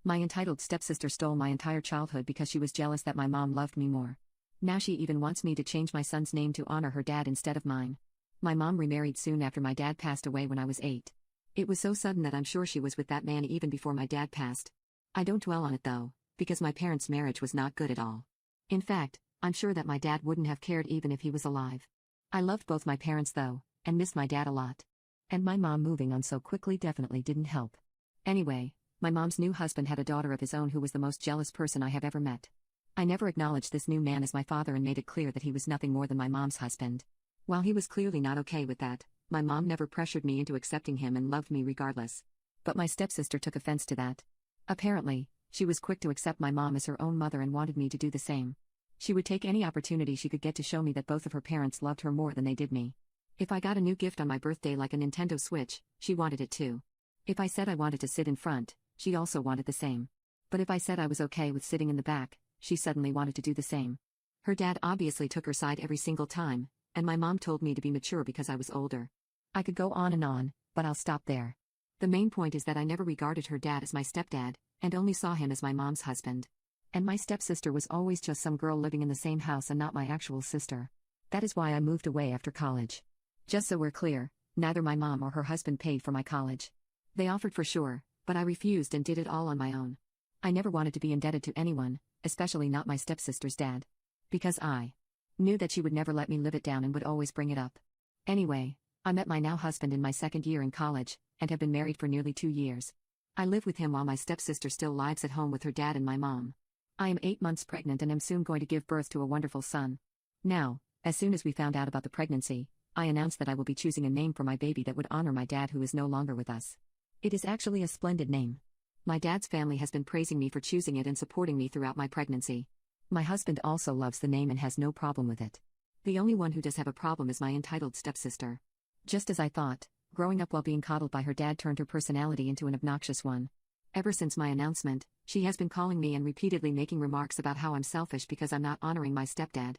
My entitled stepsister stole my entire childhood because she was jealous that my mom loved me more. Now she even wants me to change my son's name to honor her dad instead of mine. My mom remarried soon after my dad passed away when I was 8. It was so sudden that I'm sure she was with that man even before my dad passed. I don't dwell on it though, because my parents' marriage was not good at all. In fact, I'm sure that my dad wouldn't have cared even if he was alive. I loved both my parents though, and missed my dad a lot. And my mom moving on so quickly definitely didn't help. Anyway, my mom's new husband had a daughter of his own who was the most jealous person I have ever met. I never acknowledged this new man as my father and made it clear that he was nothing more than my mom's husband. While he was clearly not okay with that, my mom never pressured me into accepting him and loved me regardless. But my stepsister took offense to that. Apparently, she was quick to accept my mom as her own mother and wanted me to do the same. She would take any opportunity she could get to show me that both of her parents loved her more than they did me. If I got a new gift on my birthday like a Nintendo Switch, she wanted it too. If I said I wanted to sit in front, she also wanted the same. But if I said I was okay with sitting in the back, she suddenly wanted to do the same. Her dad obviously took her side every single time, and my mom told me to be mature because I was older. I could go on, but I'll stop there. The main point is that I never regarded her dad as my stepdad, and only saw him as my mom's husband. And my stepsister was always just some girl living in the same house and not my actual sister. That is why I moved away after college. Just so we're clear, neither my mom or her husband paid for my college. They offered for sure, but I refused and did it all on my own. I never wanted to be indebted to anyone, especially not my stepsister's dad. Because I knew that she would never let me live it down and would always bring it up. Anyway, I met my now husband in my second year in college, and have been married for nearly 2 years. I live with him while my stepsister still lives at home with her dad and my mom. I am 8 months pregnant and am soon going to give birth to a wonderful son. Now, as soon as we found out about the pregnancy, I announced that I will be choosing a name for my baby that would honor my dad who is no longer with us. It is actually a splendid name. My dad's family has been praising me for choosing it and supporting me throughout my pregnancy. My husband also loves the name and has no problem with it. The only one who does have a problem is my entitled stepsister. Just as I thought, growing up while being coddled by her dad turned her personality into an obnoxious one. Ever since my announcement, she has been calling me and repeatedly making remarks about how I'm selfish because I'm not honoring my stepdad.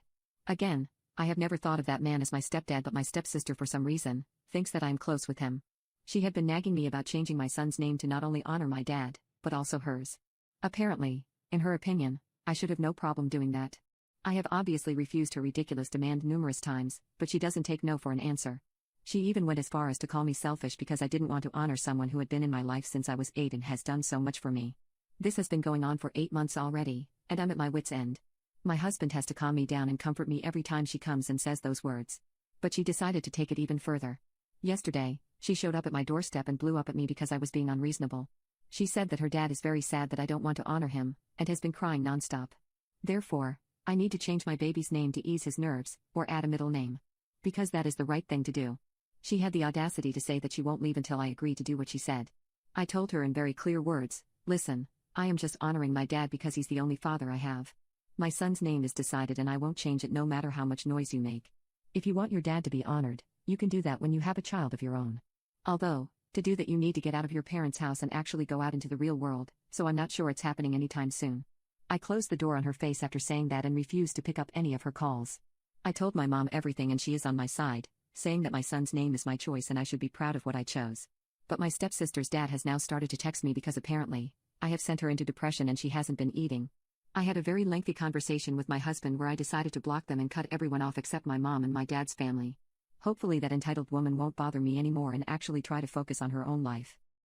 Again, I have never thought of that man as my stepdad, but my stepsister for some reason thinks that I am close with him. She had been nagging me about changing my son's name to not only honor my dad, but also hers. Apparently, in her opinion, I should have no problem doing that. I have obviously refused her ridiculous demand numerous times, but she doesn't take no for an answer. She even went as far as to call me selfish because I didn't want to honor someone who had been in my life since I was 8 and has done so much for me. This has been going on for 8 months already, and I'm at my wit's end. My husband has to calm me down and comfort me every time she comes and says those words. But she decided to take it even further. Yesterday, she showed up at my doorstep and blew up at me because I was being unreasonable. She said that her dad is very sad that I don't want to honor him, and has been crying nonstop. Therefore, I need to change my baby's name to ease his nerves, or add a middle name. Because that is the right thing to do. She had the audacity to say that she won't leave until I agree to do what she said. I told her in very clear words, listen, I am just honoring my dad because he's the only father I have. My son's name is decided and I won't change it no matter how much noise you make. If you want your dad to be honored, you can do that when you have a child of your own. Although, to do that you need to get out of your parents' house and actually go out into the real world, so I'm not sure it's happening anytime soon. I closed the door on her face after saying that and refused to pick up any of her calls. I told my mom everything and she is on my side, saying that my son's name is my choice and I should be proud of what I chose. But my stepsister's dad has now started to text me because apparently, I have sent her into depression and she hasn't been eating. I had a very lengthy conversation with my husband where I decided to block them and cut everyone off except my mom and my dad's family. Hopefully that entitled woman won't bother me anymore and actually try to focus on her own life.